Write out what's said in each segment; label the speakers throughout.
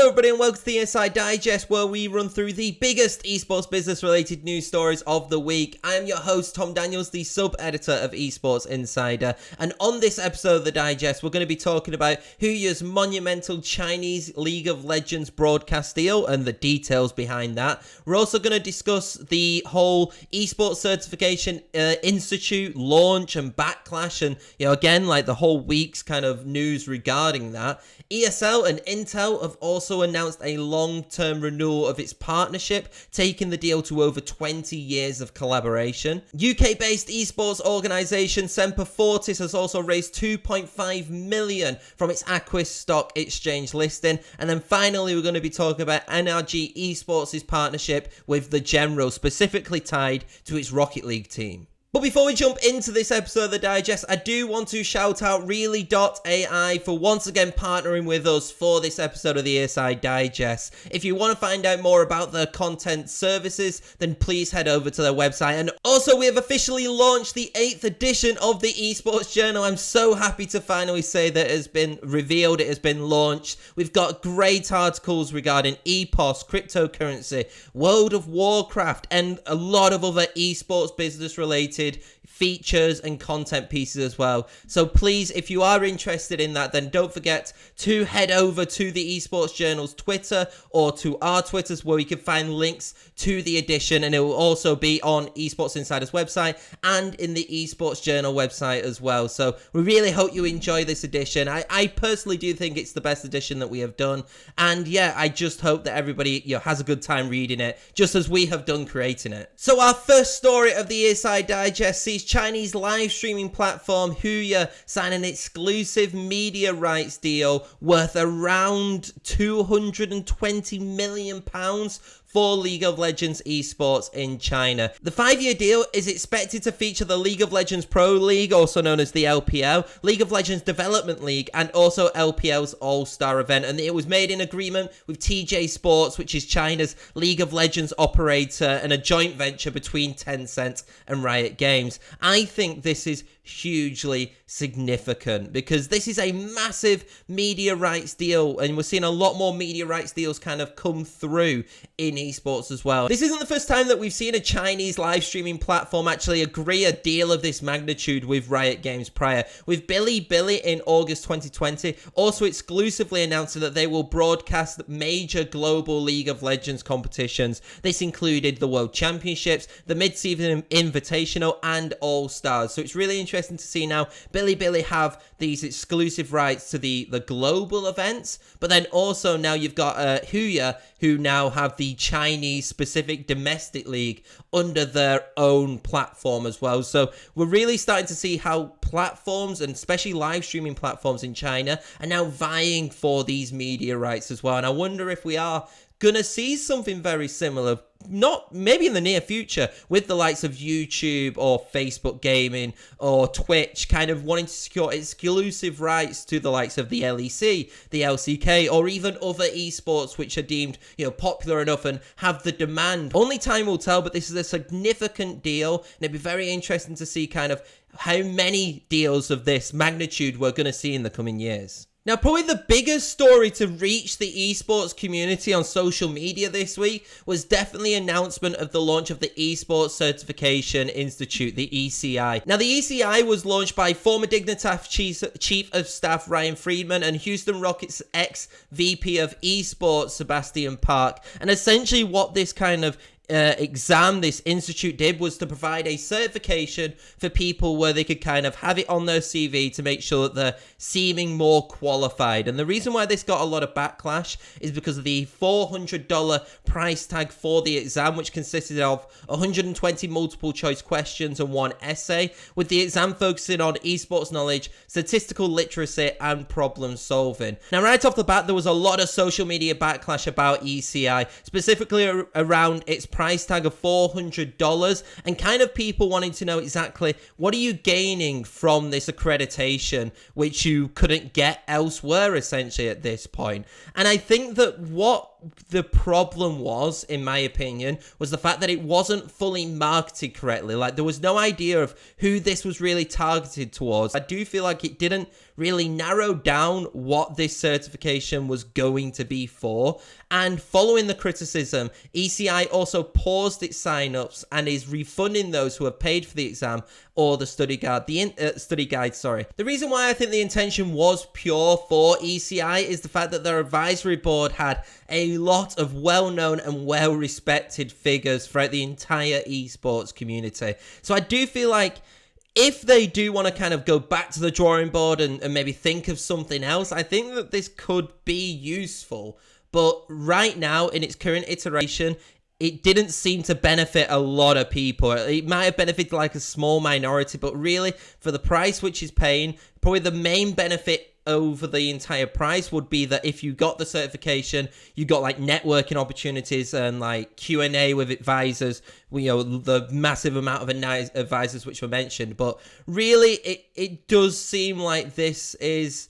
Speaker 1: Hello everybody and welcome to the ESI Digest, where we run through the biggest esports business related news stories of the week. I am your host Tom Daniels, the sub-editor of Esports Insider, and on this episode of the Digest we're going to be talking about Huya's monumental Chinese League of Legends broadcast deal and the details behind that. We're also going to discuss the whole Esports Certification Institute launch and backlash, and again, like the whole week's kind of news regarding that. ESL and Intel have also announced a long-term renewal of its partnership, taking the deal to over 20 years of collaboration. UK-based esports organisation Semper Fortis has also raised 2.5 million from its Aquis stock exchange listing. And then finally, we're going to be talking about NRG Esports' partnership with the General, specifically tied to its Rocket League team. But before we jump into this episode of the Digest, I do want to shout out REELY.ai for once again partnering with us for this episode of the ESI Digest. If you want to find out more about their content services, then please head over to their website. And also, we have officially launched the 8th edition of the Esports Journal. I'm so happy to finally say that it has been revealed, it has been launched. We've got great articles regarding EPOS, cryptocurrency, World of Warcraft, and a lot of other esports business related features and content pieces as well. So please, if you are interested in that, then don't forget to head over to the Esports Journal's Twitter or to our Twitters, where you can find links to the edition, and it will also be on Esports Insider's website and in the Esports Journal website as well. So we really hope you enjoy this edition. I personally do think it's the best edition that we have done, and yeah, I just hope that everybody has a good time reading it, just as we have done creating it. So our first story of the ESI Digest sees Chinese live streaming platform Huya sign an exclusive media rights deal worth around £220 million for League of Legends esports in China. The 5-year deal is expected to feature the League of Legends Pro League, also known as the LPL, League of Legends Development League, and also LPL's All-Star event. And it was made in agreement with TJ Sports, which is China's League of Legends operator, and a joint venture between Tencent and Riot Games. I think this is hugely significant because this is a massive media rights deal, and we're seeing a lot more media rights deals kind of come through in esports as well. This isn't the first time that we've seen a Chinese live streaming platform actually agree a deal of this magnitude with Riot Games prior, with Bilibili in August 2020 also exclusively announcing that they will broadcast major global League of Legends competitions. This included the World Championships, the Mid-Season Invitational, and All-Stars. So it's really interesting to see now Bilibili have these exclusive rights to the global events, but then also now you've got Huya, who now have the Chinese specific domestic league under their own platform as well. So we're really starting to see how platforms, and especially live streaming platforms in China, are now vying for these media rights as well. And I wonder if we are gonna see something very similar, not maybe in the near future, with the likes of YouTube or Facebook Gaming or Twitch kind of wanting to secure exclusive rights to the likes of the LEC, the LCK, or even other esports which are deemed popular enough and have the demand. Only time will tell, but this is a significant deal, and it'd be very interesting to see kind of how many deals of this magnitude we're going to see in the coming years. Now, probably the biggest story to reach the esports community on social media this week was definitely the announcement of the launch of the Esports Certification Institute, the ECI. Now, the ECI was launched by former Dignitas Chief of Staff Ryan Friedman and Houston Rockets ex-VP of Esports Sebastian Park. And essentially what this kind of this institute did was to provide a certification for people where they could kind of have it on their CV to make sure that they're seeming more qualified. And the reason why this got a lot of backlash is because of the $400 price tag for the exam, which consisted of 120 multiple choice questions and 1 essay, with the exam focusing on esports knowledge, statistical literacy, and problem solving. Now, right off the bat, there was a lot of social media backlash about ECI, specifically around its price tag of $400, and kind of people wanting to know exactly what are you gaining from this accreditation, which you couldn't get elsewhere essentially at this point. And I think that what the problem was, in my opinion, was the fact that it wasn't fully marketed correctly. Like, there was no idea of who this was really targeted towards. I do feel like it didn't really narrow down what this certification was going to be for. And following the criticism, ECI also paused its sign-ups and is refunding those who have paid for the exam or the study guide. The reason why I think the intention was pure for ECI is the fact that their advisory board had a lot of well-known and well-respected figures throughout the entire esports community. So I do feel like if they do want to kind of go back to the drawing board and maybe think of something else, I think that this could be useful. But right now, in its current iteration, it didn't seem to benefit a lot of people. It might have benefited like a small minority, but really, for the price which is paying, probably the main benefit over the entire price would be that if you got the certification, you got like networking opportunities and like Q&A with advisors, the massive amount of advisors which were mentioned. But really, it does seem like this is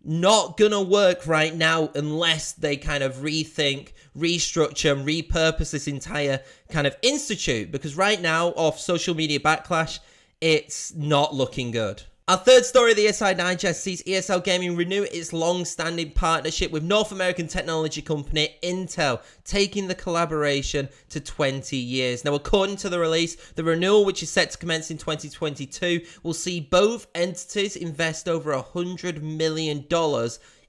Speaker 1: not gonna work right now unless they kind of rethink, restructure, and repurpose this entire kind of institute, because right now, off social media backlash, it's not looking good. Our third story of the ESI Digest sees ESL Gaming renew its long-standing partnership with North American technology company Intel, taking the collaboration to 20 years. Now, according to the release, the renewal, which is set to commence in 2022, will see both entities invest over $100 million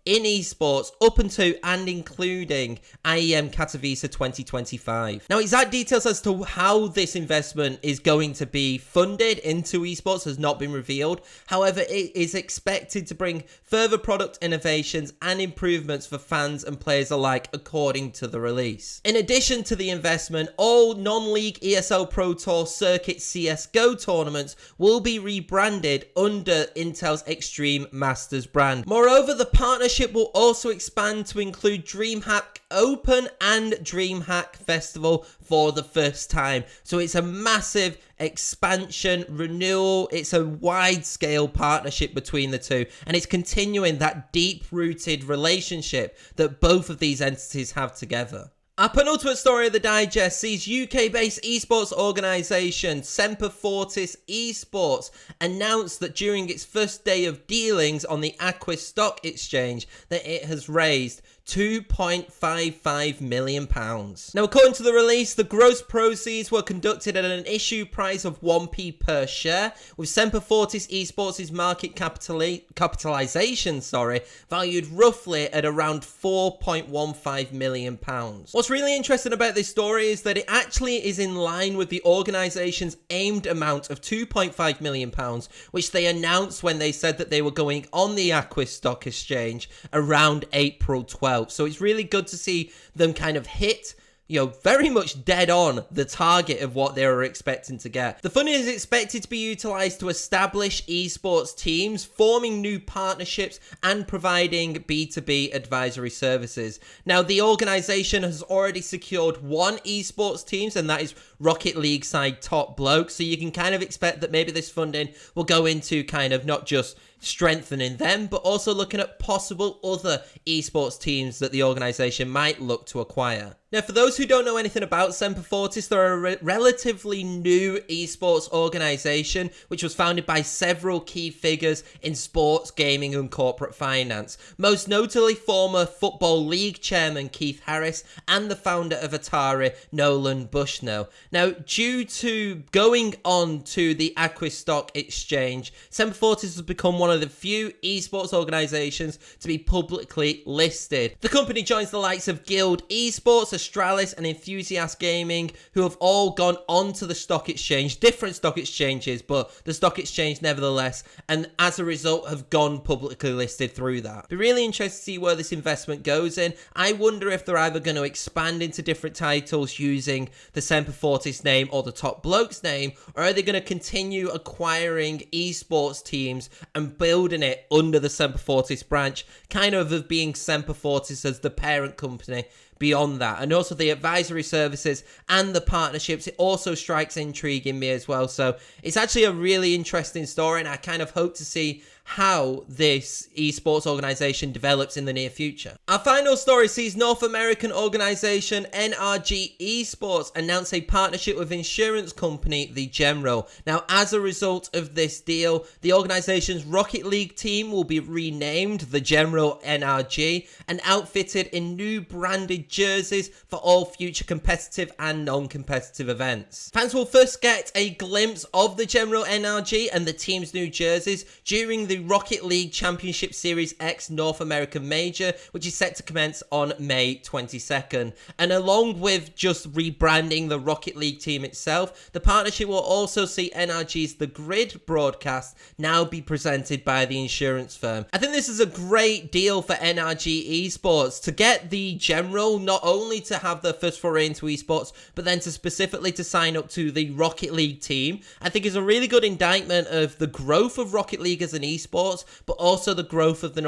Speaker 1: in esports up until and including IEM Katowice 2025. Now, exact details as to how this investment is going to be funded into esports has not been revealed. However, it is expected to bring further product innovations and improvements for fans and players alike, according to the release. In addition to the investment, all non-league ESL Pro Tour Circuit CSGO tournaments will be rebranded under Intel's Extreme Masters brand. Moreover, the partnership will also expand to include DreamHack Open and DreamHack Festival for the first time. So it's a massive expansion, renewal. It's a wide-scale partnership between the two, and it's continuing that deep-rooted relationship that both of these entities have together. Our penultimate story of the digest sees UK-based esports organisation Semper Fortis Esports announce that during its first day of dealings on the Aquis Stock Exchange that it has raised £2.55 million. Now, according to the release, the gross proceeds were conducted at an issue price of 1p per share, with Semper Fortis Esports' market capitalisation valued roughly at around £4.15 million. What's really interesting about this story is that it actually is in line with the organisation's aimed amount of £2.5 million, which they announced when they said that they were going on the Aquis Stock Exchange around April 12th. So it's really good to see them kind of hit, very much dead on the target of what they were expecting to get. The funding is expected to be utilised to establish esports teams, forming new partnerships, and providing B2B advisory services. Now, the organisation has already secured one esports team, and that is Rocket League side Top Bloke. So you can kind of expect that maybe this funding will go into kind of not just strengthening them, but also looking at possible other esports teams that the organisation might look to acquire. Now, for those who don't know anything about Semper Fortis, they're a relatively new esports organisation which was founded by several key figures in sports, gaming and corporate finance. Most notably former Football League chairman Keith Harris and the founder of Atari, Nolan Bushnell. Now, due to going on to the Aquis Stock Exchange, Semper Fortis has become one of the few esports organisations to be publicly listed. The company joins the likes of Guild Esports, Astralis and Enthusiast Gaming, who have all gone onto the stock exchange, different stock exchanges, but the stock exchange nevertheless, and as a result have gone publicly listed through that. Be really interested to see where this investment goes in. I wonder if they're either going to expand into different titles using the Semper Fortis name or the Top Blokes name, or are they going to continue acquiring esports teams and building it under the Semper Fortis branch, kind of being Semper Fortis as the parent company beyond that. And also the advisory services and the partnerships, it also strikes intrigue in me as well. So it's actually a really interesting story, and I kind of hope to see how this esports organization develops in the near future. Our final story sees North American organization NRG Esports announce a partnership with insurance company The General. Now, as a result of this deal, the organization's Rocket League team will be renamed The General NRG and outfitted in new branded jerseys for all future competitive and non-competitive events. Fans will first get a glimpse of The General NRG and the team's new jerseys during the Rocket League Championship Series X North American Major, which is set to commence on May 22nd. And along with just rebranding the Rocket League team itself, the partnership will also see NRG's The Grid broadcast now be presented by the insurance firm. I think this is a great deal for NRG Esports to get The General not only to have their first foray into esports, but then to specifically to sign up to the Rocket League team. I think is a really good indictment of the growth of Rocket League as an esports, but also the growth of the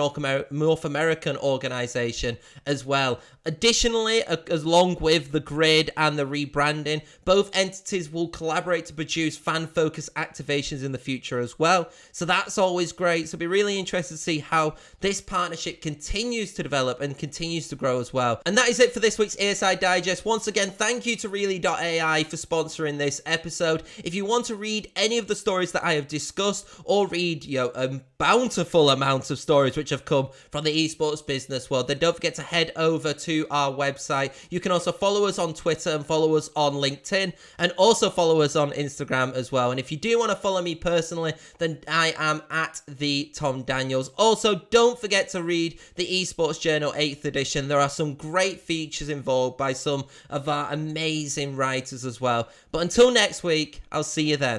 Speaker 1: North American organization as well. Additionally, along with the grid and the rebranding, both entities will collaborate to produce fan-focused activations in the future as well. So that's always great. So it'll be really interested to see how this partnership continues to develop and continues to grow as well. And that is it for this week's ESI Digest. Once again, thank you to REELY.ai for sponsoring this episode. If you want to read any of the stories that I have discussed, or read, a bountiful amount of stories which have come from the esports business world, then don't forget to head over to our website. You can also follow us on Twitter and follow us on LinkedIn, and also follow us on Instagram as well. And if you do want to follow me personally, then I am at the Tom Daniels. Also, don't forget to read the Esports Journal 8th edition. There are some great features involved by some of our amazing writers as well. But until next week, I'll see you then.